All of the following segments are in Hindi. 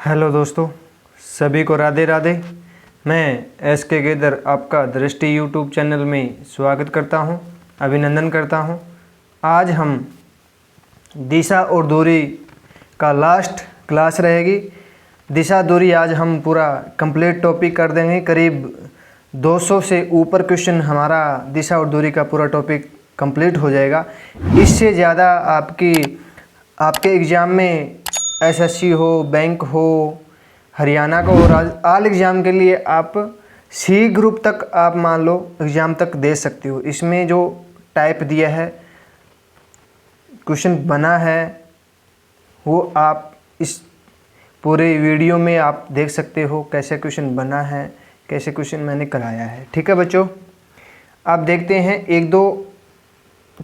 हेलो दोस्तों, सभी को राधे राधे। मैं SK गेदर आपका दृष्टि यूट्यूब चैनल में स्वागत करता हूं, अभिनंदन करता हूं। आज हम दिशा और दूरी का लास्ट क्लास रहेगी। दिशा दूरी आज हम पूरा कंप्लीट टॉपिक कर देंगे। करीब 200 से ऊपर क्वेश्चन हमारा दिशा और दूरी का पूरा टॉपिक कंप्लीट हो जाएगा। इससे ज़्यादा आपके एग्ज़ाम में SSC हो, बैंक हो, हरियाणा का हो, आल एग्ज़ाम के लिए आप C ग्रुप तक आप मान लो एग्ज़ाम तक दे सकते हो। इसमें जो टाइप दिया है, क्वेश्चन बना है, वो आप इस पूरे वीडियो में आप देख सकते हो कैसे क्वेश्चन बना है, कैसे क्वेश्चन मैंने कराया है। ठीक है बच्चों, आप देखते हैं एक दो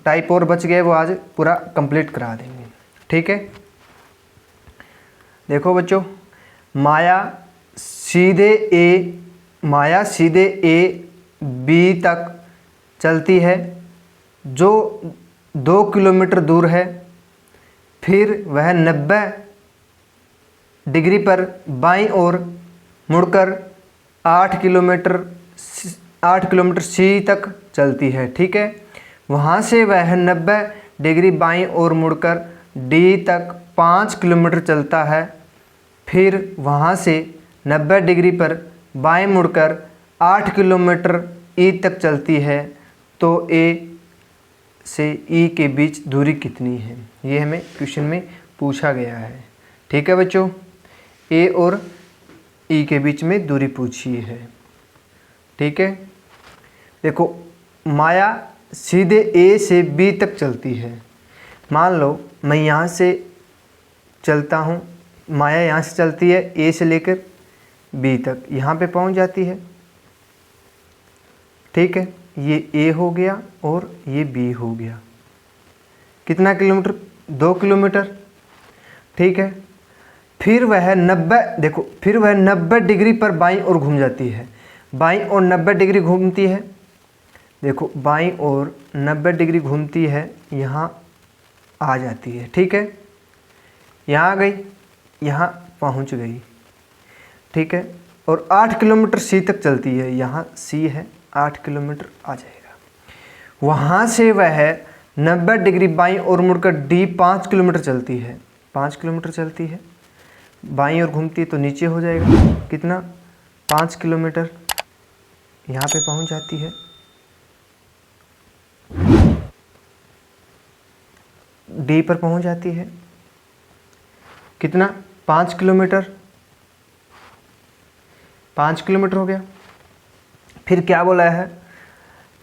टाइप और बच गए, वो आज पूरा कंप्लीट करा देंगे। ठीक है, देखो बच्चों, माया सीधे ए बी तक चलती है जो 2 किलोमीटर दूर है। फिर वह 90 डिग्री पर बाईं ओर मुड़कर 8 किलोमीटर सी तक चलती है। ठीक है, वहाँ से वह 90 डिग्री बाईं ओर मुड़कर डी तक 5 किलोमीटर चलता है। फिर वहाँ से 90 डिग्री पर बाएं मुड़कर 8 किलोमीटर ई तक चलती है। तो ए से ई के बीच दूरी कितनी है? ये हमें क्वेश्चन में पूछा गया है। ठीक है बच्चों, ए और ई के बीच में दूरी पूछी है। ठीक है, देखो, माया सीधे ए से बी तक चलती है। मान लो मैं यहाँ से चलता हूँ, माया यहाँ से चलती है ए से लेकर बी तक, यहाँ पे पहुँच जाती है। ठीक है, ये ए हो गया और ये बी हो गया। कितना किलोमीटर? 2 किलोमीटर। ठीक है, फिर वह 90 डिग्री पर बाईं ओर घूम जाती है। बाईं ओर 90 डिग्री घूमती है। देखो, बाईं ओर 90 डिग्री घूमती है, यहाँ आ जाती है। ठीक है, यहाँ आ गई, यहाँ पहुँच गई। ठीक है, और 8 किलोमीटर सी तक चलती है। यहाँ सी है, 8 किलोमीटर आ जाएगा। वहाँ से वह 90 डिग्री बाईं ओर मुड़कर डी 5 किलोमीटर चलती है। 5 किलोमीटर चलती है, बाईं ओर घूमती है तो नीचे हो जाएगा। कितना? 5 किलोमीटर। यहाँ पे पहुँच जाती है। डी पर पहुँच जाती है। कितना? 5 किलोमीटर। 5 किलोमीटर हो गया। फिर क्या बोला है?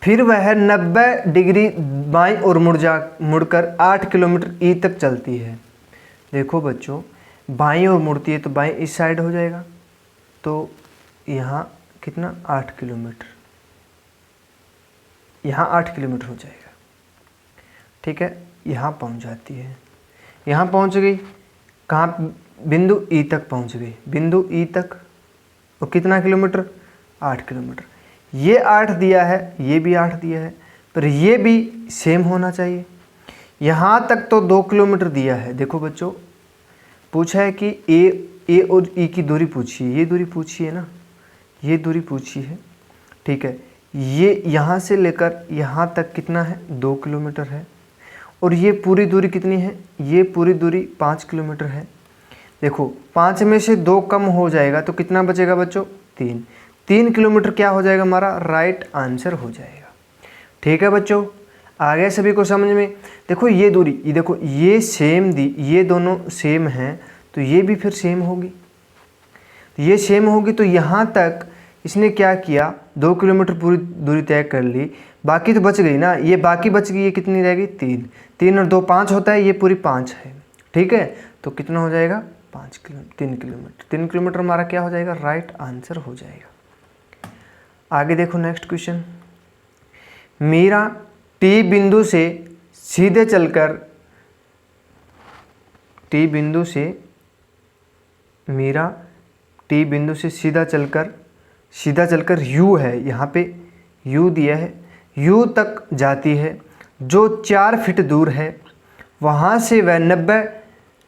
फिर वह 90 डिग्री बाईं ओर मुड़कर 8 किलोमीटर ई तक चलती है। देखो बच्चों, बाईं ओर मुड़ती है तो बाईं इस साइड हो जाएगा। तो यहाँ कितना? 8 किलोमीटर। यहाँ 8 किलोमीटर हो जाएगा। ठीक है, यहाँ पहुँच जाती है। यहाँ पहुँच गई, कहाँ? बिंदु ई तक पहुँच गई। बिंदु ई तक, और कितना किलोमीटर? 8 किलोमीटर। ये 8 दिया है, ये भी 8 दिया है, पर ये भी सेम होना चाहिए। यहाँ तक तो 2 किलोमीटर दिया है। देखो बच्चों, पूछा है कि ए और ई की दूरी पूछी है। ये दूरी पूछी है ना, ये दूरी पूछी है। ठीक है, ये यहाँ से लेकर यहाँ तक कितना है? 2 किलोमीटर है। और ये पूरी दूरी कितनी है? ये पूरी दूरी 5 किलोमीटर है। देखो, 5 में से 2 कम हो जाएगा तो कितना बचेगा बच्चों? 3 किलोमीटर क्या हो जाएगा हमारा? राइट आंसर हो जाएगा। ठीक है बच्चों, आ गया सभी को समझ में? देखो, ये दूरी, ये देखो, ये सेम ये दोनों सेम हैं तो ये भी फिर सेम होगी। ये सेम होगी तो यहाँ तक इसने क्या किया? 2 किलोमीटर पूरी दूरी तय कर ली। बाकी तो बच गई ना, ये बाकी बच गई, ये कितनी रहेगी? 3 और 2 5 होता है, ये पूरी 5 है। ठीक है, तो कितना हो जाएगा? 3 किलोमीटर। 3 किलोमीटर हमारा क्या हो जाएगा? राइट आंसर हो जाएगा। आगे देखो नेक्स्ट क्वेश्चन। मीरा टी बिंदु से सीधे चलकर सीधा चलकर यू है, यहाँ पे यू दिया है, यू तक जाती है जो 4 फीट दूर है। वहाँ से वह 90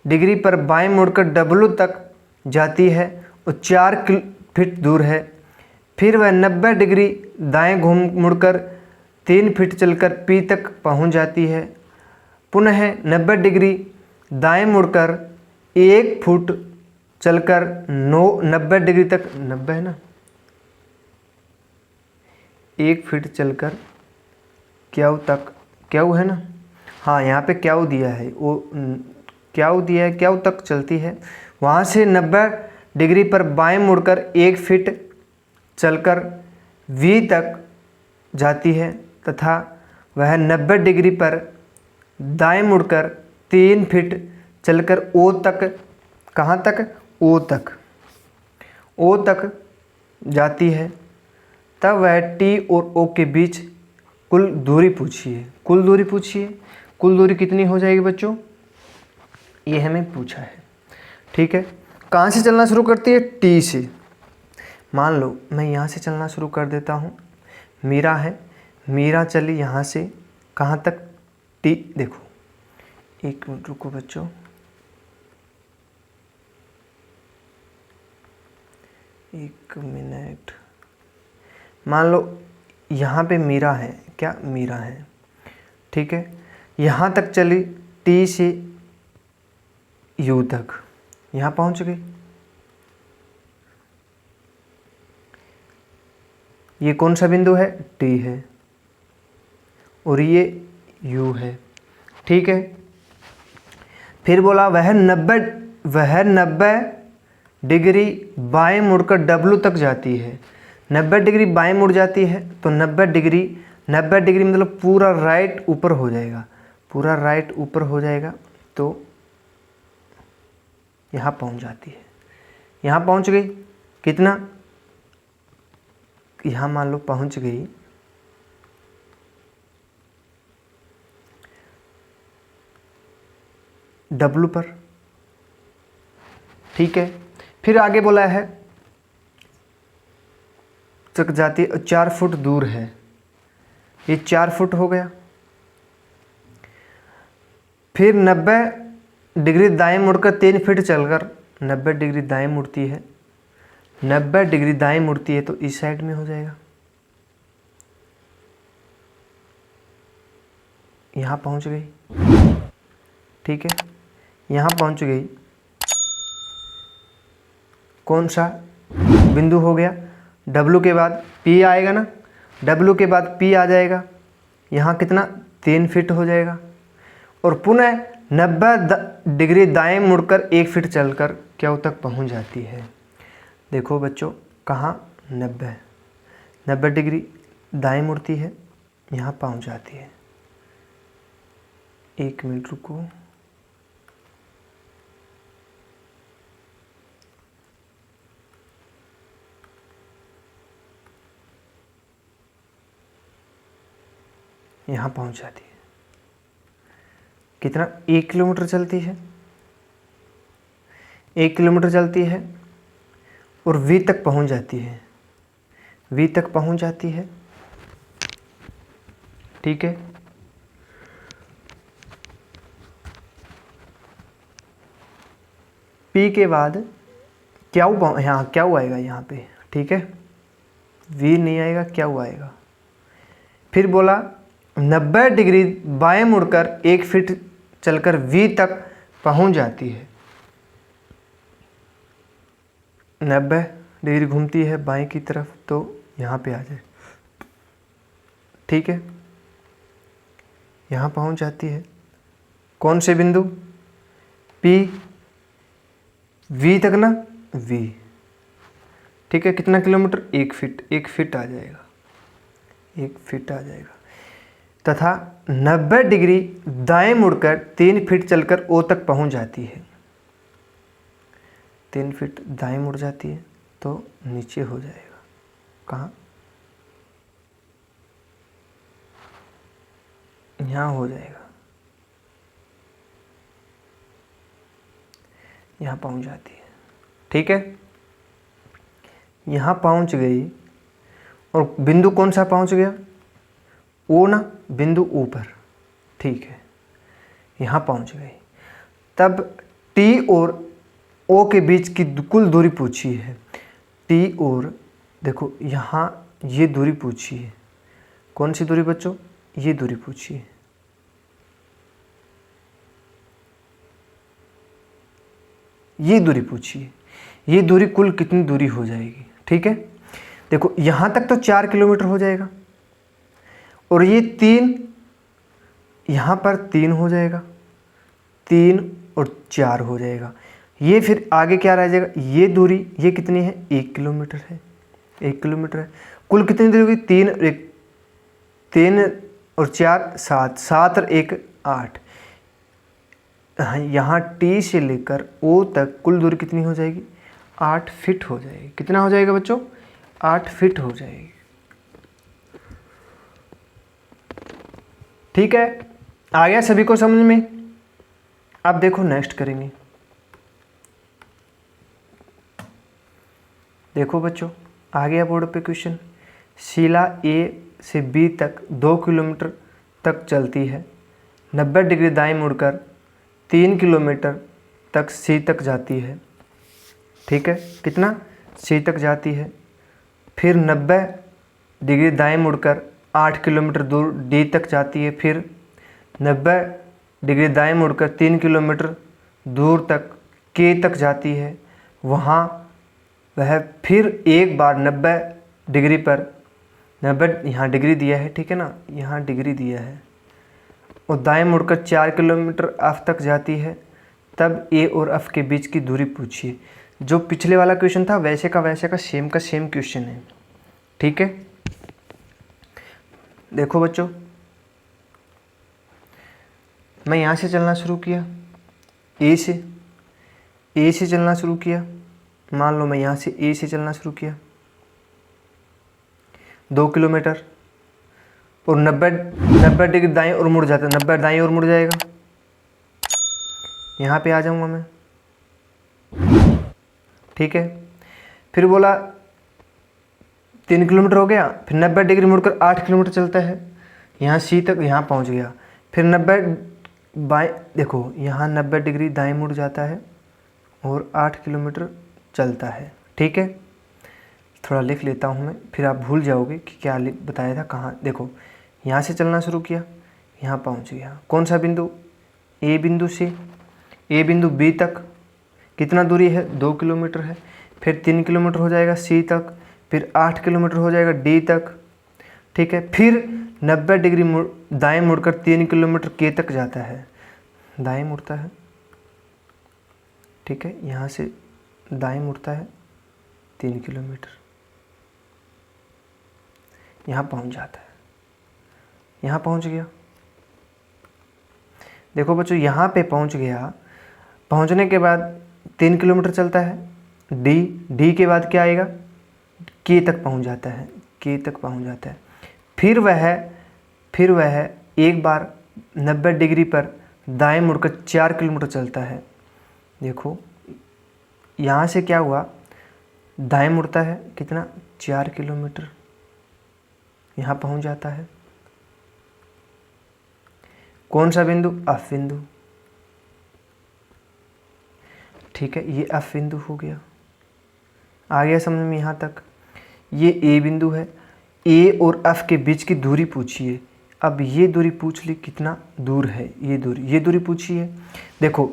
डिग्री पर बाएं मुड़कर डब्लू तक जाती है और 4 फीट दूर है। फिर वह 90 डिग्री दाएं घूम मुड़कर 3 फीट चलकर P तक पहुंच जाती है। पुनः 90 डिग्री दाएं मुड़कर 1 फुट चलकर 90 डिग्री तक, 90 है ना, 1 फीट चलकर क्याऊ तक, क्याऊ है ना, हाँ यहाँ पे क्याऊ दिया है, वो क्याऊ दिया है, क्याऊ तक चलती है। वहाँ से 90 डिग्री पर बाएं मुड़कर 1 फीट चलकर V तक जाती है तथा वह 90 डिग्री पर दाएं मुड़कर 3 फीट चलकर O तक, कहाँ तक, O तक, O तक जाती है। तब वह T और O के बीच कुल दूरी पूछिए, कुल दूरी पूछिए। कुल दूरी कितनी हो जाएगी बच्चों, ये हमें पूछा है। ठीक है, कहाँ से चलना शुरू करती है, T से। मान लो मैं यहाँ से चलना शुरू कर देता हूँ, मीरा है, मीरा चली यहाँ से कहाँ तक, T, देखो 1 मिनट रुको बच्चों, एक मिनट, मान लो यहाँ पे मीरा है, क्या मीरा है, ठीक है, यहाँ तक चली T से U तक, यहाँ पहुँच गई। ये कौन सा बिंदु है, T है, और ये U है। ठीक है, फिर बोला वह 90 डिग्री बाएं मुड़कर W तक जाती है। 90 डिग्री बाएं मुड़ जाती है तो 90 डिग्री मतलब पूरा राइट ऊपर हो जाएगा, पूरा राइट ऊपर हो जाएगा, तो यहाँ पहुँच जाती है। यहाँ पहुँच गई, कितना, यहाँ मान लो पहुँच गई W पर। ठीक है, फिर आगे बोला है तक जाती है, 4 फुट दूर है, ये 4 फुट हो गया। फिर 90 डिग्री दाएं मुड़कर 3 फीट चलकर, 90 डिग्री दाएं मुड़ती है, 90 डिग्री दाएं मुड़ती है तो इस साइड में हो जाएगा। यहाँ पहुँच गई, ठीक है, यहाँ पहुँच गई, कौन सा बिंदु हो गया, W के बाद P आएगा ना, W के बाद P आ जाएगा, यहाँ कितना 3 फीट हो जाएगा। और पुनः 90 डिग्री दाएं मुड़कर 1 फीट चलकर क्या तक पहुँच जाती है। देखो बच्चों, कहाँ, 90 डिग्री दाएं मुड़ती है, यहाँ पहुँच जाती है। 1 मिनट रुको, यहाँ पहुँच जाती है। कितना, 1 किलोमीटर चलती है, 1 किलोमीटर चलती है और V तक पहुँच जाती है, V तक पहुँच जाती है। ठीक है, P के बाद क्याऊ, यहाँ क्याऊ आएगा यहाँ पे, ठीक है, V नहीं आएगा, क्याऊ आएगा। फिर बोला 90 डिग्री बाएं मुड़कर 1 फीट चलकर V तक पहुंच जाती है। 90 डिग्री घूमती है बाएं की तरफ तो यहाँ पे आ जाए, ठीक है, यहाँ पहुंच जाती है। कौन से बिंदु, P, V तक ना, V, ठीक है, कितना किलोमीटर, 1 फीट, 1 फीट आ जाएगा, 1 फीट आ जाएगा। तथा 90 डिग्री दाएं मुड़कर 3 फीट चलकर O तक पहुंच जाती है। 3 फीट दाएं मुड़ जाती है तो नीचे हो जाएगा, कहाँ, यहाँ हो जाएगा, यहाँ पहुंच जाती है। ठीक है, यहाँ पहुंच गई और बिंदु कौन सा पहुंच गया, O ना, बिंदु ऊपर, ठीक है, यहाँ पहुंच गई। तब T और ओ के बीच की कुल दूरी पूछी है। टी और देखो यहाँ ये दूरी पूछी है। कौन सी दूरी बच्चों? ये दूरी पूछी है। ये दूरी पूछी है। ये दूरी कुल कितनी दूरी हो जाएगी? ठीक है, देखो यहाँ तक तो 4 किलोमीटर हो जाएगा और ये 3, यहाँ पर 3 हो जाएगा, 3 और 4 हो जाएगा। ये फिर आगे क्या रह जाएगा? ये दूरी ये कितनी है? 1 किलोमीटर है। 1 किलोमीटर है। कुल कितनी दूरी होगी? 3 और 1, 3 और 4 7, 7 और 1 8। यहाँ टी से लेकर ओ तक कुल दूरी कितनी हो जाएगी? 8 फीट हो जाएगी। कितना हो जाएगा बच्चों? 8 फीट हो जाएगी। ठीक है, आ गया सभी को समझ में? अब देखो नेक्स्ट करेंगे। देखो बच्चों, आ गया बोर्ड पे क्वेश्चन। शीला ए से बी तक 2 किलोमीटर तक चलती है, 90 डिग्री दाएं मुड़कर 3 किलोमीटर तक सी तक जाती है। ठीक है, कितना? सी तक जाती है। फिर 90 डिग्री दाएं मुड़कर 8 किलोमीटर दूर डी तक जाती है। फिर 90 डिग्री दाएं मुड़कर 3 किलोमीटर दूर तक के तक जाती है। वहाँ वह फिर एक बार 90 डिग्री पर 90 यहाँ डिग्री दिया है, ठीक है ना, यहाँ डिग्री दिया है, और दाएं मुड़कर 4 किलोमीटर एफ तक जाती है। तब ए और एफ के बीच की दूरी पूछिए। जो पिछले वाला क्वेश्चन था वैसे का सेम क्वेश्चन है। ठीक है, देखो बच्चों, मैं यहाँ से चलना शुरू किया, ए से चलना शुरू किया। मान लो मैं यहाँ से ए से चलना शुरू किया 2 किलोमीटर, और 90 डिग्री दाएं और मुड़ जाता है, 90 दाएं और मुड़ जाएगा। यहाँ पे आ जाऊँगा मैं। ठीक है, फिर बोला 3 किलोमीटर हो गया, फिर 90 डिग्री मुड़कर 8 किलोमीटर चलता है, यहाँ सी तक यहाँ पहुँच गया। फिर 90 बाएं, देखो यहाँ 90 डिग्री दाएं मुड़ जाता है और 8 किलोमीटर चलता है। ठीक है, थोड़ा लिख लेता हूँ मैं, फिर आप भूल जाओगे कि क्या बताया था कहाँ। देखो यहाँ से चलना शुरू किया, यहाँ पहुँच गया। कौन सा बिंदु? ए बिंदु से ए बिंदु बी तक कितना दूरी है? 2 किलोमीटर है। फिर 3 किलोमीटर हो जाएगा सी तक, फिर 8 किलोमीटर हो जाएगा डी तक। ठीक है, फिर 90 डिग्री दाएं मुड़कर 3 किलोमीटर के तक जाता है, दाएं मुड़ता है। ठीक है, यहाँ से दाएं मुड़ता है 3 किलोमीटर, यहाँ पहुँच जाता है, यहाँ पहुँच गया। देखो बच्चों, यहाँ पे पहुँच गया। पहुँचने के बाद 3 किलोमीटर चलता है, डी के बाद क्या आएगा? के तक पहुँच जाता है, के तक पहुँच जाता है। फिर वह एक बार 90 डिग्री पर दाएं मुड़कर 4 किलोमीटर चलता है। देखो यहाँ से क्या हुआ? दाएं मुड़ता है, कितना? 4 किलोमीटर, यहाँ पहुँच जाता है। कौन सा बिंदु? एफ बिंदु। ठीक है, ये एफ बिंदु हो गया। आ गया समझ में यहाँ तक? ये ए बिंदु है। ए और एफ के बीच की दूरी पूछिए। अब ये दूरी पूछ ली, कितना दूर है ये दूरी पूछी है। देखो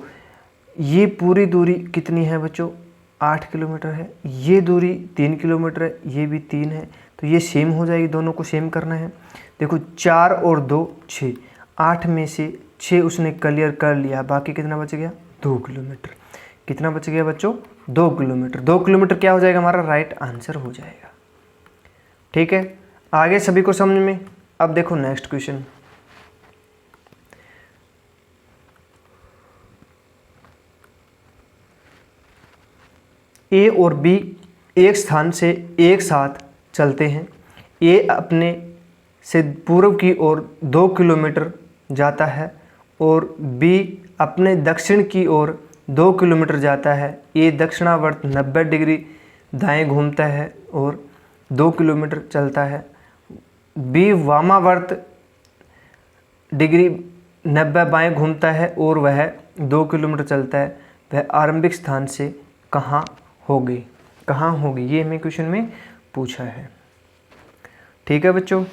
ये पूरी दूरी कितनी है बच्चों? 8 किलोमीटर है। ये दूरी 3 किलोमीटर है, ये भी 3 है, तो ये सेम हो जाएगी, दोनों को सेम करना है। देखो 4 और 2 6, 8 में से 6 उसने क्लियर कर लिया, बाकी कितना बच गया? 2 किलोमीटर। कितना बच गया बच्चों? 2 किलोमीटर। 2 किलोमीटर क्या हो जाएगा? हमारा राइट आंसर हो जाएगा। ठीक है, आगे सभी को समझ में? अब देखो नेक्स्ट क्वेश्चन। ए और बी एक स्थान से एक साथ चलते हैं। ए अपने से पूर्व की ओर 2 किलोमीटर जाता है और बी अपने दक्षिण की ओर 2 किलोमीटर जाता है। ए दक्षिणावर्त 90 डिग्री दाएं घूमता है और 2 किलोमीटर चलता है। बी वामावर्त डिग्री 90 बाएं घूमता है और वह 2 किलोमीटर चलता है। वह आरंभिक स्थान से कहाँ होगी, कहाँ होगी, ये हमें क्वेश्चन में पूछा है। ठीक है बच्चों,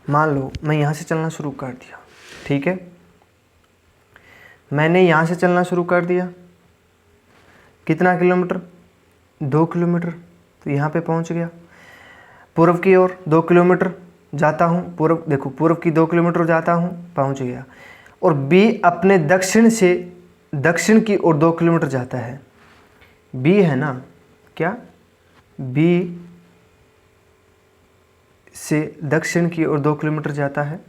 मान लो मैं यहाँ से चलना शुरू कर दिया, ठीक है, मैंने यहाँ से चलना शुरू कर दिया, कितना किलोमीटर, 2 किलोमीटर, तो यहाँ पे पहुँच गया। पूर्व की ओर 2 किलोमीटर जाता हूँ, पूर्व देखो पूर्व की 2 किलोमीटर जाता हूँ, पहुँच गया। और बी अपने दक्षिण से दक्षिण की ओर 2 किलोमीटर जाता है, बी है ना, क्या, बी से दक्षिण की ओर 2 किलोमीटर जाता है,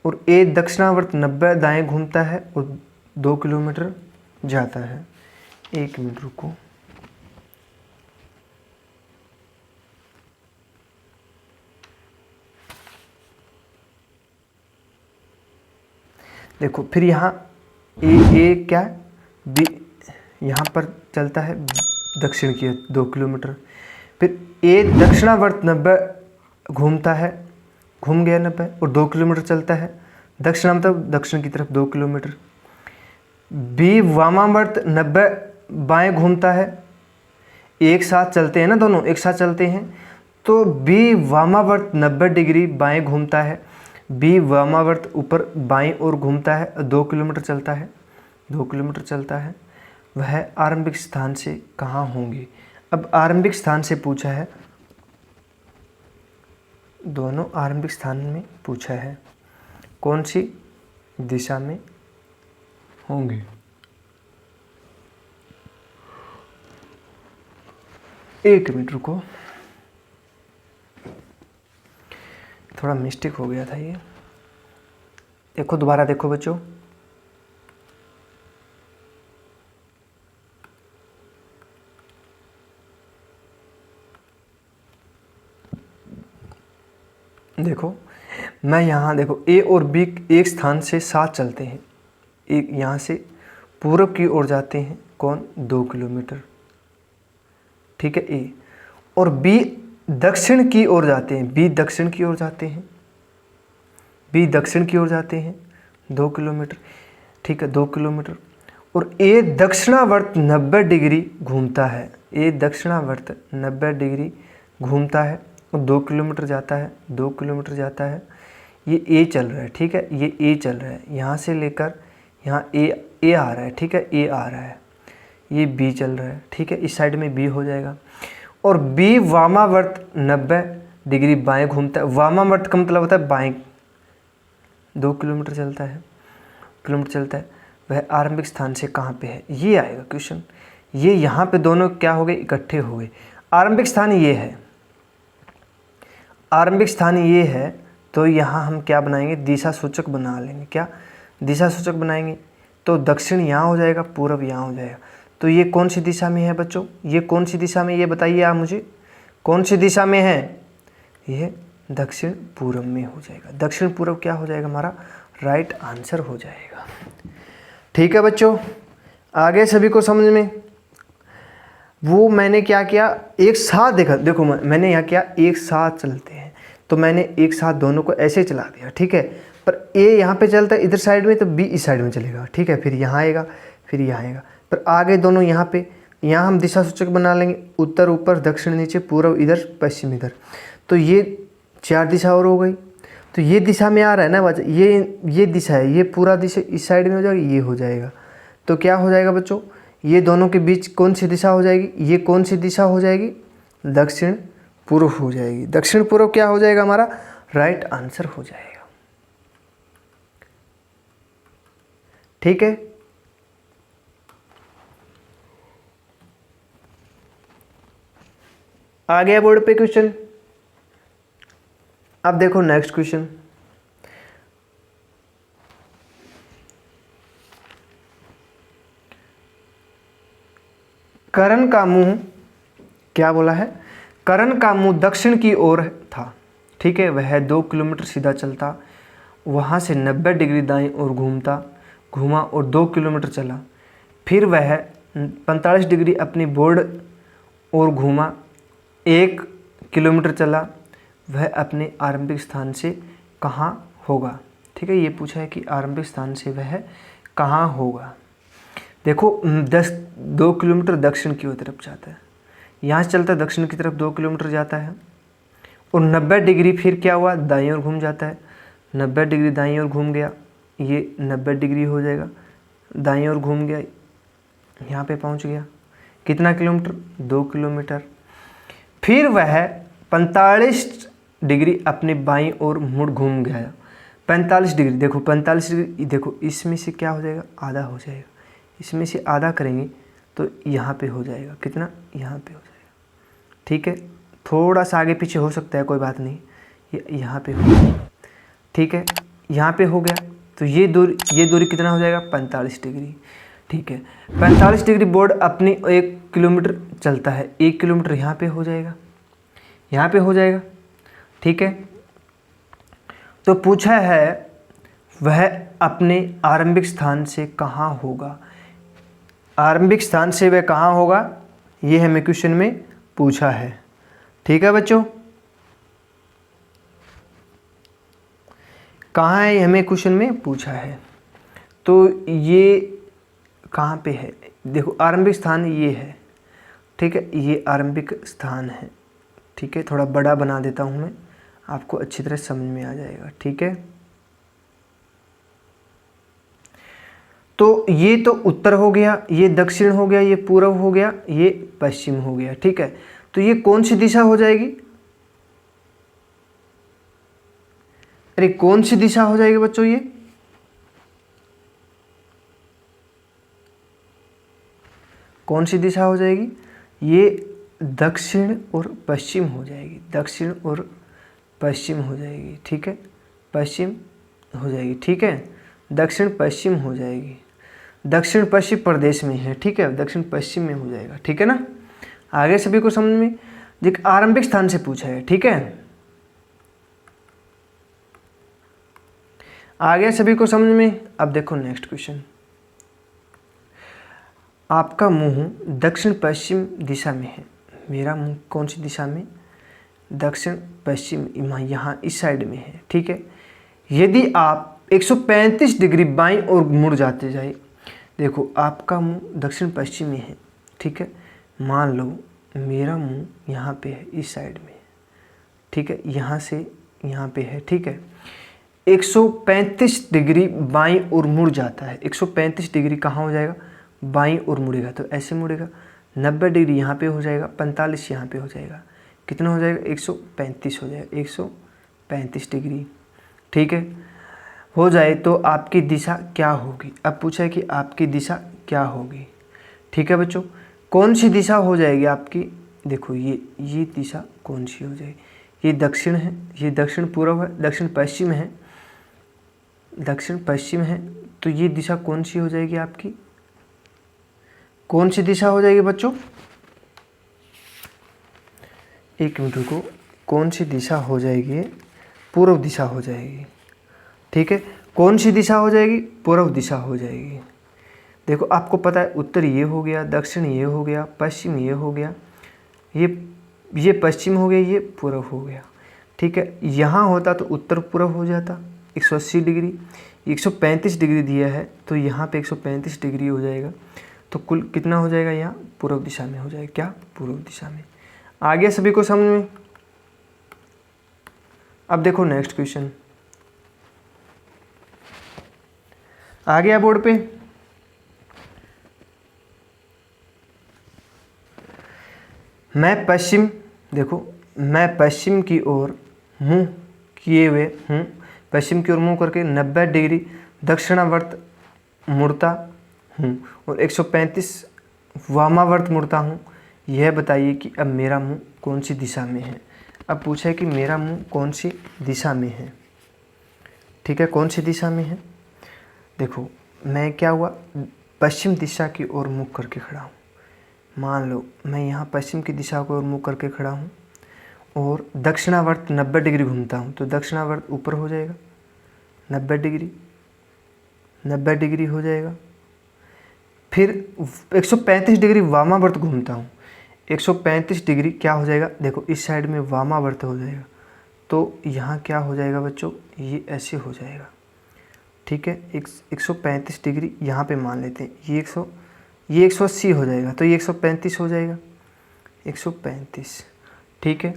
और ए दक्षिणावर्त 90 दाएं घूमता है और 2 किलोमीटर जाता है। 1 मिनट रुको, देखो फिर यहाँ ए क्या है, बी यहाँ पर चलता है दक्षिण की 2 किलोमीटर, फिर ए दक्षिणावर्त 90 घूमता है, घूम गया 90 और 2 किलोमीटर चलता है, दक्षिण मतलब दक्षिण की तरफ 2 किलोमीटर। बी वामावर्त 90 बाएं घूमता है, एक साथ चलते हैं ना, दोनों एक साथ चलते हैं, तो बी वामावर्त 90 डिग्री बाएं घूमता है, बी वामावर्त ऊपर बाएं ओर घूमता है, 2 किलोमीटर चलता है, 2 किलोमीटर चलता है। वह आरंभिक स्थान से कहाँ होंगे। अब आरंभिक स्थान से पूछा है, दोनों आरंभिक स्थान में पूछा है, कौन सी दिशा में होंगे। एक मिनट रुको, थोड़ा मिस्टेक हो गया था ये, देखो दोबारा देखो बच्चों, देखो मैं यहाँ देखो ए और बी एक स्थान से साथ चलते हैं, एक यहाँ से पूर्व की ओर जाते हैं, कौन, 2 किलोमीटर, ठीक है, ए, और बी दक्षिण की ओर जाते हैं, बी दक्षिण की ओर जाते हैं, बी दक्षिण की ओर जाते हैं 2 किलोमीटर, ठीक है, 2 किलोमीटर, और ए दक्षिणावर्त 90 डिग्री घूमता है, ए दक्षिणावर्त 90 डिग्री घूमता है और 2 किलोमीटर जाता है, 2 किलोमीटर जाता है। ये ए चल रहा है, ठीक है, ये ए चल रहा है, यहाँ से लेकर यहाँ ए आ रहा है, ठीक है, ए आ रहा है, ये बी चल रहा है, ठीक है, इस साइड में बी हो जाएगा। और बी वामावर्त 90 डिग्री बाएं घूमता है, वामावर्त का मतलब होता है बाएं, 2 किलोमीटर चलता है, वह आरंभिक स्थान से कहाँ पे है, ये आएगा क्वेश्चन। ये यहाँ पे दोनों क्या हो गए, इकट्ठे हो गए। आरंभिक स्थान ये है, आरंभिक स्थान ये है, तो यहाँ हम क्या बनाएंगे, दिशा सूचक बना लेंगे, क्या दिशा सूचक बनाएंगे, तो दक्षिण यहाँ हो जाएगा, पूर्व यहाँ हो जाएगा। तो ये कौन सी दिशा में है बच्चों, ये कौन सी दिशा में, ये बताइए आप मुझे, कौन सी दिशा में है, ये दक्षिण पूर्व में हो जाएगा। दक्षिण पूर्व क्या हो जाएगा हमारा, राइट आंसर हो जाएगा। ठीक है बच्चों, आगे सभी को समझ में। वो मैंने क्या किया, एक साथ देखो मैंने यहाँ क्या, एक साथ चलते हैं, तो मैंने एक साथ दोनों को ऐसे चला दिया, ठीक है, पर ए यहाँ पे चलता है इधर साइड में, तो बी इस साइड में चलेगा, ठीक है, फिर यहाँ आएगा, फिर यहाँ आएगा, पर आगे दोनों यहाँ पे, यहाँ हम दिशा सूचक बना लेंगे, उत्तर ऊपर, दक्षिण नीचे, पूर्व इधर, पश्चिम इधर, तो ये 4 दिशा और हो गई। तो ये दिशा में आ रहा है ना बच्चा, ये दिशा है, ये पूरा दिशा इस साइड में हो जाएगा, ये हो जाएगा, तो क्या हो जाएगा बच्चों, ये दोनों के बीच कौन सी दिशा हो जाएगी, ये कौन सी दिशा हो जाएगी, दक्षिण पूर्व हो जाएगी। दक्षिण पूर्व क्या हो जाएगा हमारा, राइट आंसर हो जाएगा। ठीक है, आ गया बोर्ड पे क्वेश्चन। अब देखो नेक्स्ट क्वेश्चन, करण का मुंह, क्या बोला है, करण का मुंह दक्षिण की ओर था, ठीक है, वह 2 किलोमीटर सीधा चलता, वहाँ से 90 डिग्री दाईं ओर घूमा और 2 किलोमीटर चला, फिर वह 45 डिग्री अपनी बोर्ड ओर घूमा, 1 किलोमीटर चला वह अपने आरंभिक स्थान से कहाँ होगा। ठीक है, ये पूछा है कि आरंभिक स्थान से वह कहाँ होगा। देखो 2 किलोमीटर दक्षिण की तरफ जाता है, यहाँ से चलता है दक्षिण की तरफ 2 किलोमीटर जाता है, और 90 डिग्री फिर क्या हुआ, दाईं ओर घूम जाता है। 90 डिग्री दाईं ओर घूम गया, ये 90 डिग्री हो जाएगा, दाईं ओर घूम गया, यहाँ पे पहुँच गया। कितना किलोमीटर, 2 किलोमीटर। फिर वह 45 डिग्री अपने बाईं ओर मुड़ घूम गया। 45 डिग्री, देखो 45 डिग्री, देखो इसमें से क्या हो जाएगा, आधा हो जाएगा, इसमें से आधा करेंगे तो यहाँ पे हो जाएगा, कितना, यहाँ पे हो जाएगा। ठीक है, थोड़ा सा आगे पीछे हो सकता है, कोई बात नहीं, ये यहाँ पे हो जाएगा। ठीक है, यहाँ पे हो गया, तो ये दूरी कितना हो जाएगा, 45 डिग्री। ठीक है, 45 डिग्री बोर्ड अपनी 1 किलोमीटर चलता है, 1 किलोमीटर यहाँ पे हो जाएगा, यहाँ पे हो जाएगा। ठीक है, तो पूछा है वह अपने आरंभिक स्थान से कहाँ होगा। आरंभिक स्थान से वह कहाँ होगा, ये हमें क्वेश्चन में पूछा है। ठीक है बच्चों, कहाँ है, हमें क्वेश्चन में पूछा है, तो ये कहाँ पे है, देखो आरंभिक स्थान ये है। ठीक है, ये आरंभिक स्थान है। ठीक है, थोड़ा बड़ा बना देता हूँ मैं, आपको अच्छी तरह समझ में आ जाएगा। ठीक है, तो ये तो उत्तर हो गया, ये दक्षिण हो गया, ये पूर्व हो गया, ये पश्चिम हो गया। ठीक है, तो ये कौन सी दिशा हो जाएगी, अरे कौन सी दिशा हो जाएगी बच्चों, ये कौन सी दिशा हो जाएगी, ये दक्षिण और पश्चिम हो जाएगी, दक्षिण और पश्चिम हो जाएगी। ठीक है, पश्चिम हो जाएगी। ठीक है, दक्षिण पश्चिम हो जाएगी, दक्षिण पश्चिम प्रदेश में है। ठीक है, दक्षिण पश्चिम में हो जाएगा। ठीक है ना, आगे सभी को समझ में, देख आरंभिक स्थान से पूछा है। ठीक है, आगे सभी को समझ में। अब देखो नेक्स्ट क्वेश्चन, आपका मुंह दक्षिण पश्चिम दिशा में है, मेरा मुंह कौन सी दिशा में, दक्षिण पश्चिम, यहाँ इस साइड में है। ठीक है, यदि आप 135 डिग्री बाईं ओर मुड़ जाते जाए, देखो आपका मुंह दक्षिण पश्चिम में है। ठीक है, मान लो मेरा मुंह यहाँ पे है, इस साइड में। ठीक है, यहाँ से यहाँ पे है। ठीक है, 135 डिग्री बाईं ओर मुड़ जाता है, 135 डिग्री कहाँ हो जाएगा, बाईं ओर मुड़ेगा, तो ऐसे मुड़ेगा। 90 डिग्री यहाँ पे हो जाएगा, 45 यहाँ पे हो जाएगा, कितना हो जाएगा, 135 हो जाएगा, 135 डिग्री। ठीक है, हो जाए तो आपकी दिशा क्या होगी। अब पूछा है कि आपकी दिशा क्या होगी। ठीक है बच्चों, कौन सी दिशा हो जाएगी आपकी, देखो ये दिशा कौन सी हो जाएगी, ये दक्षिण है, ये दक्षिण पूर्व है, दक्षिण पश्चिम है, दक्षिण पश्चिम है, तो ये दिशा कौन सी हो जाएगी आपकी, कौन सी दिशा हो जाएगी बच्चों, एक मिनट रुको, कौन सी दिशा हो जाएगी, पूर्व दिशा हो जाएगी। ठीक है, कौन सी दिशा हो जाएगी, पूर्व दिशा हो जाएगी। देखो आपको पता है उत्तर ये हो गया, दक्षिण ये हो गया, पश्चिम ये हो गया, ये पश्चिम हो गया, ये पूर्व हो गया। ठीक है, यहाँ होता तो उत्तर पूर्व हो जाता 180 डिग्री, 135 डिग्री दिया है तो यहाँ पे 135 डिग्री हो जाएगा, तो कुल कितना हो जाएगा, यहाँ पूर्व दिशा में हो जाएगा, क्या, पूर्व दिशा में। आ गया सभी को समझ में। अब देखो नेक्स्ट क्वेश्चन आ गया बोर्ड पे, मैं पश्चिम, देखो मैं पश्चिम की ओर मुंह किए हुए हूँ, पश्चिम की ओर मुंह करके 90 डिग्री दक्षिणावर्त मुड़ता हूँ और 135 वामावर्त मुड़ता हूँ। यह बताइए कि अब मेरा मुंह कौन सी दिशा में है। अब पूछा है कि मेरा मुंह कौन सी दिशा में है। ठीक है, कौन सी दिशा में है, देखो मैं क्या हुआ, पश्चिम दिशा की ओर मुख करके खड़ा हूँ। मान लो मैं यहाँ पश्चिम की दिशा की ओर मुख करके खड़ा हूँ और दक्षिणावर्त 90 डिग्री घूमता हूँ, तो दक्षिणावर्त ऊपर हो जाएगा, 90 डिग्री हो जाएगा। फिर 135 डिग्री वामावर्त घूमता हूँ, 135 डिग्री क्या हो जाएगा, देखो इस साइड में वामावर्त हो जाएगा, तो यहाँ क्या हो जाएगा बच्चों, ये ऐसे हो जाएगा, ठीक है। 135 डिग्री यहाँ पे मान लेते हैं, ये 180 हो जाएगा, तो ये 135 हो जाएगा, 135, ठीक है।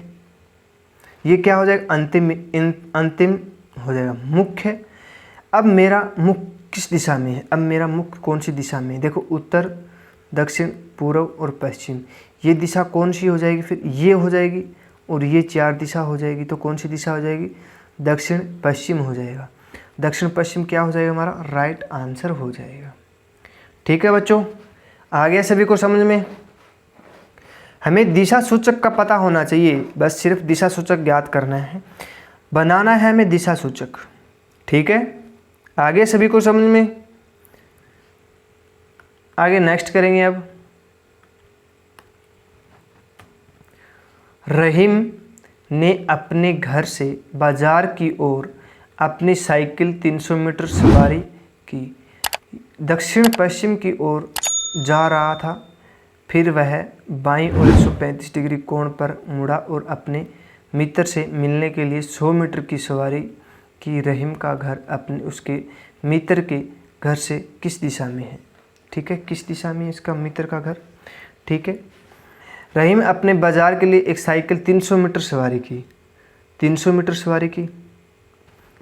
ये क्या हो जाएगा, अंतिम हो जाएगा, मुख्य। अब मेरा मुख किस दिशा में है, अब मेरा मुख कौन सी दिशा में है, देखो उत्तर, दक्षिण, पूर्व और पश्चिम। ये दिशा कौन सी हो जाएगी, फिर ये हो जाएगी, और ये 4 दिशा हो जाएगी, तो कौन सी दिशा हो जाएगी, दक्षिण पश्चिम हो जाएगा। दक्षिण पश्चिम क्या हो जाएगा, हमारा राइट आंसर हो जाएगा। ठीक है बच्चों, आ गया सभी को समझ में। हमें दिशा सूचक का पता होना चाहिए, बस सिर्फ दिशा सूचक ज्ञात करना है, बनाना है हमें दिशा सूचक। ठीक है, आगे सभी को समझ में। आगे नेक्स्ट करेंगे। अब रहीम ने अपने घर से बाजार की ओर अपनी साइकिल 300 मीटर सवारी की, दक्षिण पश्चिम की ओर जा रहा था। फिर वह बाईं ओर 135 डिग्री कोण पर मुड़ा और अपने मित्र से मिलने के लिए 100 मीटर की सवारी की। रहीम का घर अपने उसके मित्र के घर से किस दिशा में है। ठीक है, किस दिशा में इसका मित्र का घर। ठीक है, रहीम अपने बाजार के लिए एक साइकिल 300 मीटर सवारी की, 300 मीटर सवारी की।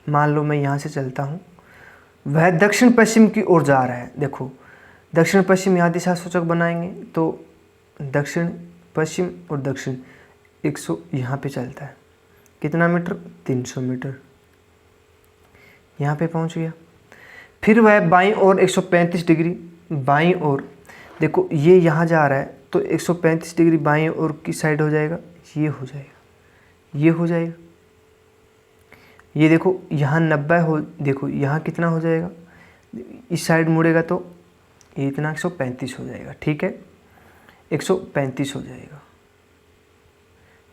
मान लो मैं यहाँ से चलता हूँ, वह दक्षिण पश्चिम की ओर जा रहा है। देखो दक्षिण पश्चिम, यहाँ दिशा सूचक बनाएंगे तो दक्षिण पश्चिम और दक्षिण 100 यहाँ पे चलता है, कितना मीटर, 300 मीटर। यहाँ पे पहुँच गया। फिर वह बाईं ओर 135 डिग्री, बाईं ओर देखो ये यहाँ जा रहा है तो 135 डिग्री बाईं ओर की साइड हो जाएगा, ये हो जाएगा, ये हो जाएगा। ये देखो यहाँ 90 हो, देखो यहाँ कितना हो जाएगा, इस साइड मुड़ेगा तो ये इतना 135 हो जाएगा। ठीक है, 135 हो जाएगा।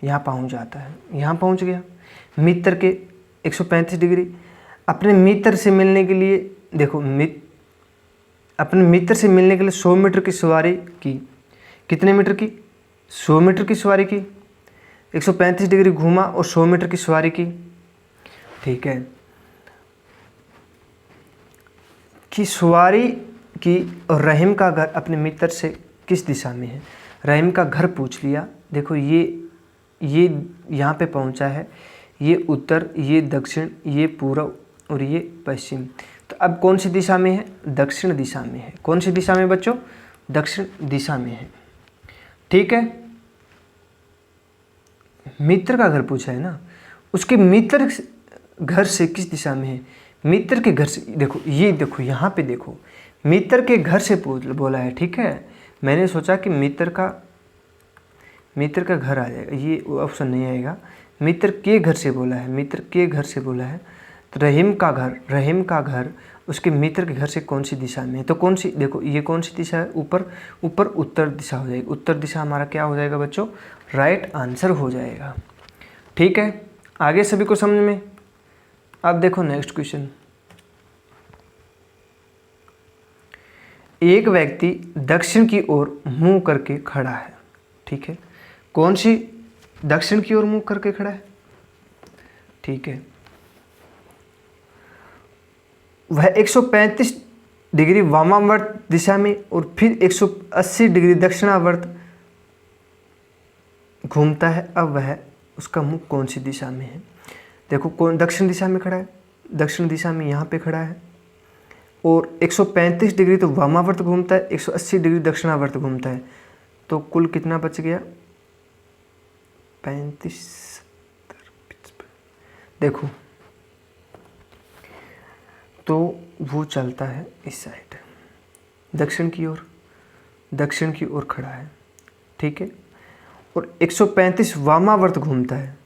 यहाँ पहुँच जाता है, यहाँ पहुँच गया। मित्र के 135 डिग्री, अपने मित्र से मिलने के लिए देखो अपने मित्र से मिलने के लिए 100 मीटर की सवारी की। कितने मीटर की, 100 मीटर की सवारी की। 135 डिग्री घूमा और 100 मीटर की सवारी की। ठीक है, कि सवारी की और रहीम का घर अपने मित्र से किस दिशा में है। रहीम का घर पूछ लिया। देखो ये यहाँ पे पहुँचा है, ये उत्तर, ये दक्षिण, ये पूर्व और ये पश्चिम। तो अब कौन सी दिशा में है, दक्षिण दिशा में है। कौन सी दिशा में बच्चों, दक्षिण दिशा में है। ठीक है, मित्र का घर पूछा है ना, उसके मित्र घर से किस दिशा में है। मित्र के घर से, देखो ये देखो यहाँ पे देखो मित्र के घर से बोला है। ठीक है, मैंने सोचा कि मित्र का घर आ जाएगा, ये ऑप्शन नहीं आएगा। मित्र के घर से बोला है, मित्र के घर से बोला है। तो रहीम का घर उसके मित्र के घर से कौन सी दिशा में है। तो कौन सी, देखो ये कौन सी दिशा है, ऊपर उत्तर दिशा हो जाएगी। उत्तर दिशा हमारा क्या हो जाएगा बच्चों, राइट आंसर हो जाएगा। ठीक है, आगे सभी को समझ में। अब देखो नेक्स्ट क्वेश्चन। एक व्यक्ति दक्षिण की ओर मुंह करके खड़ा है। ठीक है, कौन सी, दक्षिण की ओर मुंह करके खड़ा है। ठीक है, वह 135 डिग्री वामावर्त दिशा में और फिर 180 डिग्री दक्षिणावर्त घूमता है। अब वह उसका मुख कौन सी दिशा में है। देखो कौन दक्षिण दिशा में खड़ा है, दक्षिण दिशा में यहाँ पे खड़ा है, और 135 डिग्री तो वामावर्त घूमता है, 180 डिग्री दक्षिणावर्त घूमता है। तो कुल कितना बच गया, 35, 70, देखो तो वो चलता है इस साइड, दक्षिण की ओर खड़ा है। ठीक है, और 135 वामावर्त घूमता है,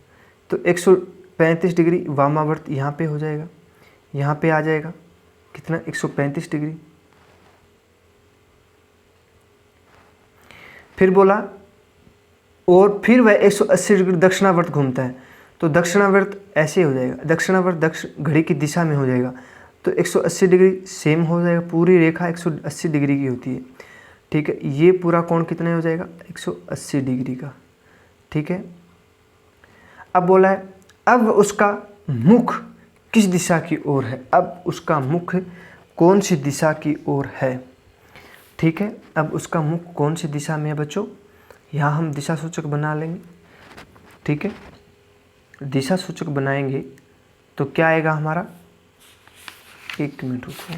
तो 135 डिग्री वामावर्त यहाँ पे हो जाएगा, यहाँ पे आ जाएगा कितना, 135 डिग्री। फिर बोला और फिर वह 180 डिग्री दक्षिणावर्त घूमता है, तो दक्षिणावर्त ऐसे हो जाएगा, दक्षिणावर्त दक्षिण घड़ी की दिशा में हो जाएगा। तो 180 डिग्री सेम हो जाएगा, पूरी रेखा 180 डिग्री की होती है। ठीक है, ये पूरा कोण कितने हो जाएगा, 180 डिग्री का। ठीक है, अब बोला है अब उसका मुख किस दिशा की ओर है, अब उसका मुख कौन सी दिशा की ओर है। ठीक है, अब उसका मुख कौन सी दिशा में है बच्चों, यहाँ हम दिशा सूचक बना लेंगे। ठीक है, दिशा सूचक बनाएंगे तो क्या आएगा हमारा, एक मिनट रुको,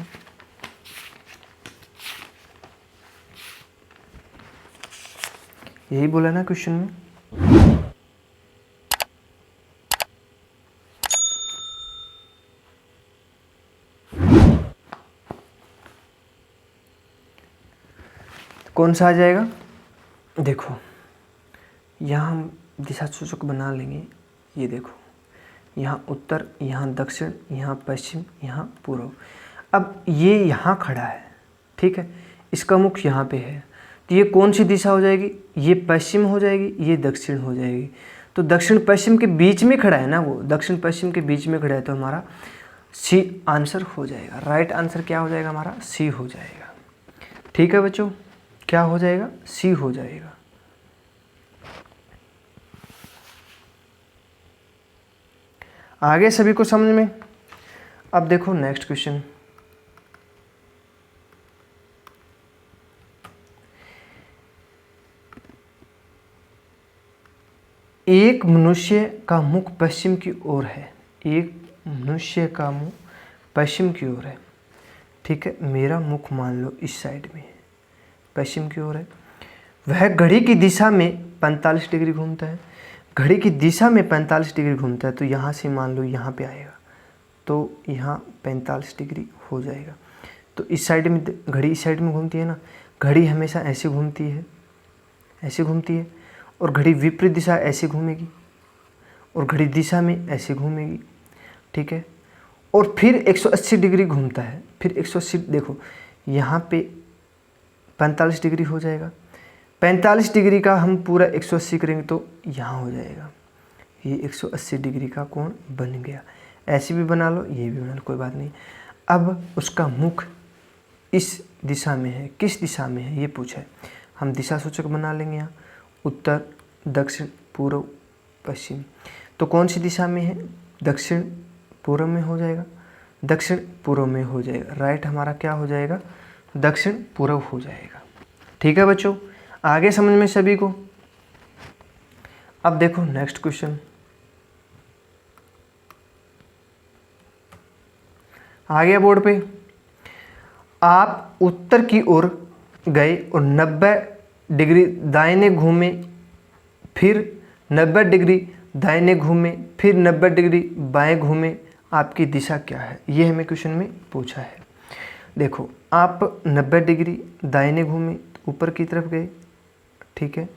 यही बोला ना क्वेश्चन में। कौन सा आ जाएगा, देखो यहाँ हम दिशा सूचक बना लेंगे। ये देखो, यहाँ उत्तर, यहाँ दक्षिण, यहाँ पश्चिम, यहाँ पूर्व। अब ये यहाँ खड़ा है, ठीक है, इसका मुख यहाँ पे है, तो ये कौन सी दिशा हो जाएगी, ये पश्चिम हो जाएगी, ये दक्षिण हो जाएगी। तो दक्षिण पश्चिम के बीच में खड़ा है ना वो, दक्षिण पश्चिम के बीच में खड़ा है, तो हमारा सी आंसर हो जाएगा। राइट आंसर क्या हो जाएगा हमारा, सी हो जाएगा। ठीक है बच्चों, क्या हो जाएगा, सी हो जाएगा। आगे सभी को समझ में। अब देखो नेक्स्ट क्वेश्चन, एक मनुष्य का मुख पश्चिम की ओर है, एक मनुष्य का मुख पश्चिम की ओर है। ठीक है, मेरा मुख मान लो इस साइड में है, पश्चिम की ओर है। वह घड़ी की दिशा में 45 डिग्री घूमता है, घड़ी की दिशा में 45 डिग्री घूमता है, तो यहाँ से मान लो यहाँ पे आएगा, तो यहाँ 45 डिग्री हो जाएगा। तो इस साइड में घड़ी इस साइड में घूमती है ना, घड़ी हमेशा ऐसे घूमती है, ऐसे घूमती है, और घड़ी विपरीत दिशा ऐसे घूमेगी, और घड़ी दिशा में ऐसे घूमेगी। ठीक है, और फिर 180 डिग्री घूमता है, फिर 180, देखो यहाँ पे 45 डिग्री हो जाएगा, 45 डिग्री का हम पूरा 180 करेंगे तो यहाँ हो जाएगा, ये 180 डिग्री का कोण बन गया। ऐसे भी बना लो, ये भी बना लो, कोई बात नहीं। अब उसका मुख इस दिशा में है, किस दिशा में है ये पूछा है, हम दिशा सूचक बना लेंगे यहाँ, उत्तर, दक्षिण, पूर्व, पश्चिम। तो कौन सी दिशा में है, दक्षिण पूर्व में हो जाएगा, दक्षिण पूर्व में हो जाएगा। राइट हमारा क्या हो जाएगा, दक्षिण पूर्व हो जाएगा। ठीक है बच्चों, आगे समझ में सभी को। अब देखो नेक्स्ट क्वेश्चन, आ गया बोर्ड पे। आप उत्तर की ओर गए और 90 डिग्री दाहिने घूमे, फिर 90 डिग्री दाहिने घूमे, फिर 90 डिग्री बाएं घूमे, आपकी दिशा क्या है, ये हमें क्वेश्चन में पूछा है। देखो आप 90 डिग्री दाहिने घूमे, ऊपर की तरफ गए, ठीक है,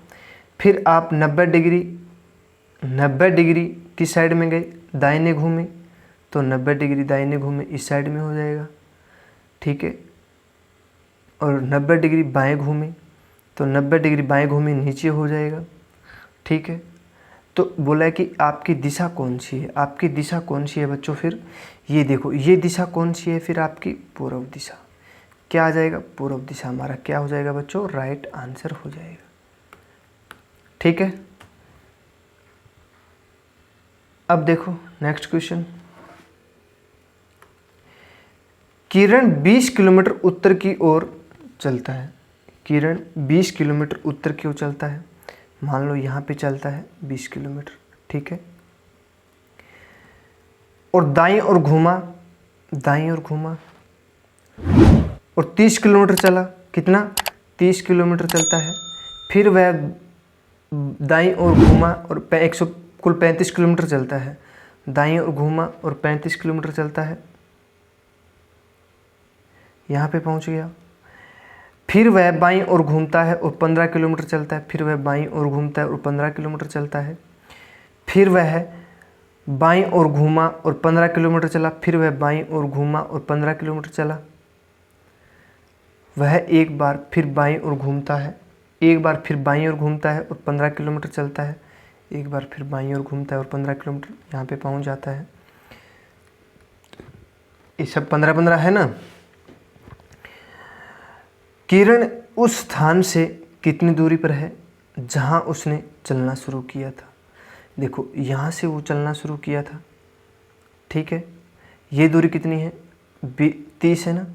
फिर आप 90 डिग्री किस साइड में गए, दाहिने घूमे, तो 90 डिग्री दाहिने घूमे इस साइड में हो जाएगा। ठीक है, और 90 डिग्री बाएं घूमे, तो 90 डिग्री बाएं घूमे नीचे हो जाएगा। ठीक है, तो बोला है कि आपकी दिशा कौन सी है, आपकी दिशा कौन सी है बच्चों, फिर ये देखो ये दिशा कौन सी है, फिर आपकी पूर्व दिशा। क्या आ जाएगा, पूर्व दिशा हमारा क्या हो जाएगा बच्चों, राइट आंसर हो जाएगा। ठीक है, अब देखो नेक्स्ट क्वेश्चन, किरण 20 किलोमीटर उत्तर की ओर चलता है, किरण 20 किलोमीटर उत्तर की ओर चलता है, मान लो यहाँ पे चलता है 20 किलोमीटर। ठीक है, और दाईं ओर घूमा, दाईं ओर घूमा और 30 किलोमीटर चला, कितना, 30 किलोमीटर चलता है, फिर वह दाईं ओर घूमा और 100 कुल 35 किलोमीटर चलता है, दाईं ओर घूमा और 35 किलोमीटर चलता है, यहाँ पे पहुँच गया। फिर वह बाईं ओर घूमता है और 15 किलोमीटर चलता है, फिर वह बाईं ओर घूमता है और 15 किलोमीटर चलता है, फिर वह बाईं ओर घूमा और 15 किलोमीटर चला, फिर वह बाईं ओर घूमा और 15 किलोमीटर चला। वह एक बार फिर बाईं ओर घूमता है, एक बार फिर बाईं ओर घूमता है और 15 किलोमीटर चलता है, एक बार फिर बाईं ओर घूमता है और 15 किलोमीटर यहाँ पे पहुँच जाता है। ये सब 15-15 है ना। किरण उस स्थान से कितनी दूरी पर है जहाँ उसने चलना शुरू किया था, देखो यहाँ से वो चलना शुरू किया था, ठीक है। ये दूरी कितनी है, 30 है ना,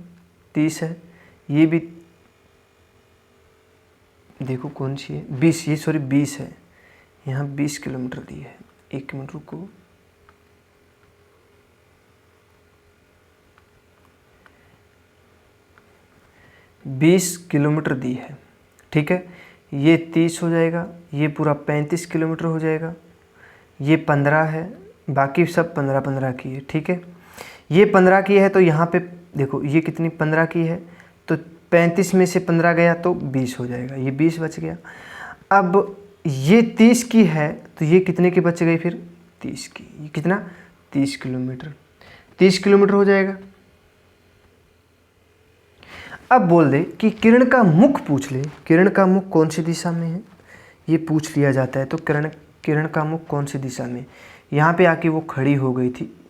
30 है। ये भी देखो कौन सी है, 20, ये सॉरी 20 है। यहाँ 20 किलोमीटर दी है। 1 मिनट रुको, बीस किलोमीटर दी है, ठीक है। ये 30 हो जाएगा, ये पूरा 35 किलोमीटर हो जाएगा। ये 15 है, बाकी सब 15-15 की है, ठीक है। ये 15 की है तो यहाँ पे देखो ये कितनी 15 की है, तो 35 में से 15 गया तो 20 हो जाएगा, ये 20 बच गया। अब ये 30 की है तो ये कितने की बच गई फिर, 30 की। ये कितना, 30 किलोमीटर, 30 किलोमीटर हो जाएगा। अब बोल दे कि किरण का मुख पूछ ले, किरण का मुख कौन सी दिशा में है, ये पूछ लिया जाता है। तो किरण का मुख कौन सी दिशा में, यहाँ पे आके वो खड़ी हो गई थी,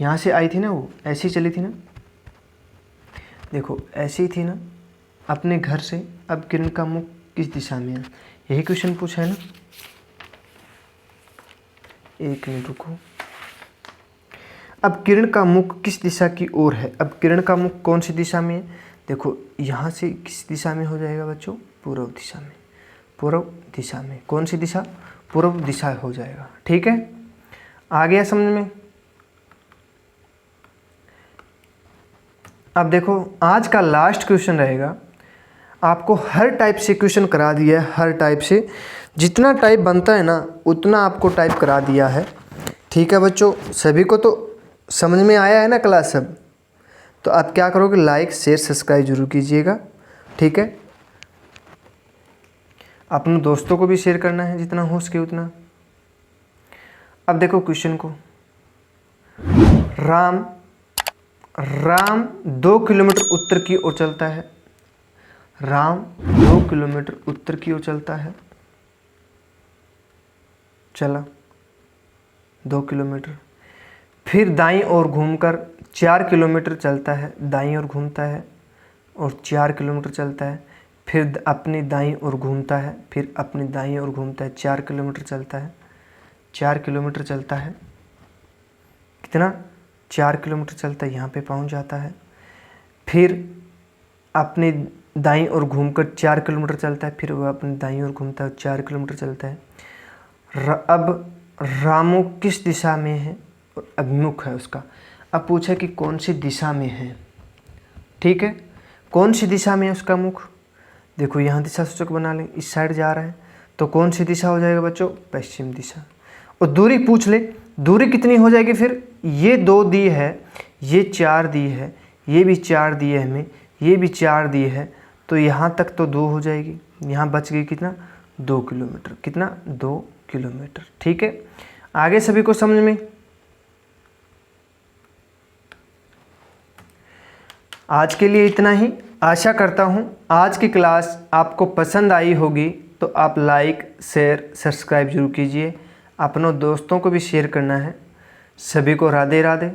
यहाँ से आई थी ना, वो ऐसी चली थी ना, देखो ऐसी थी ना अपने घर से। अब किरण का मुख किस दिशा में है, यही क्वेश्चन पूछा है ना। 1 मिनट रुको। अब किरण का मुख किस दिशा की ओर है, अब किरण का मुख कौन सी दिशा में है, देखो यहाँ से किस दिशा में हो जाएगा बच्चों, पूर्व दिशा में। पूर्व दिशा में, कौन सी दिशा, पूर्व दिशा हो जाएगा, ठीक है। आ गया समझ में। अब देखो आज का लास्ट क्वेश्चन रहेगा, आपको हर टाइप से क्वेश्चन करा दिया है, हर टाइप से जितना टाइप बनता है ना उतना आपको टाइप करा दिया है, ठीक है बच्चों। सभी को तो समझ में आया है ना क्लास सब। तो आप क्या करोगे, लाइक शेयर सब्सक्राइब जरूर कीजिएगा, ठीक है। अपने दोस्तों को भी शेयर करना है जितना हो सके उतना। अब देखो क्वेश्चन को, राम 2 किलोमीटर उत्तर की ओर चलता है, राम 2 किलोमीटर उत्तर की ओर चलता है, चला 2 किलोमीटर। फिर दाईं ओर घूमकर 4 किलोमीटर चलता है, दाईं ओर घूमता है और 4 किलोमीटर चलता है। फिर अपनी दाईं ओर घूमता है, फिर अपनी दाईं ओर घूमता है, 4 किलोमीटर चलता है, 4 किलोमीटर चलता है, कितना, 4 किलोमीटर चलता है, यहाँ पे पहुँच जाता है। फिर अपनी दाईं ओर घूमकर 4 किलोमीटर चलता है, फिर वह अपनी दाईं ओर घूमता है, 4 किलोमीटर चलता है। अब रामू किस दिशा में है, अभिमुख है उसका। अब पूछा कि कौन सी दिशा में है, ठीक है, कौन सी दिशा में है उसका मुख। देखो यहाँ दिशा सूचक बना लें, इस साइड जा रहा है तो कौन सी दिशा हो जाएगा बच्चों, पश्चिम दिशा। और दूरी पूछ ले, दूरी कितनी हो जाएगी फिर, ये 2 दी है, ये 4 दी है, ये भी 4 दी है हमें, ये भी 4 दी है, तो यहाँ तक तो 2 हो जाएगी। यहाँ बच गई कितना, 2 किलोमीटर, कितना, 2 किलोमीटर, ठीक है। आगे सभी को समझ में। आज के लिए इतना ही। आशा करता हूँ आज की क्लास आपको पसंद आई होगी, तो आप लाइक शेयर सब्सक्राइब जरूर कीजिए। अपनों दोस्तों को भी शेयर करना है। सभी को राधे राधे।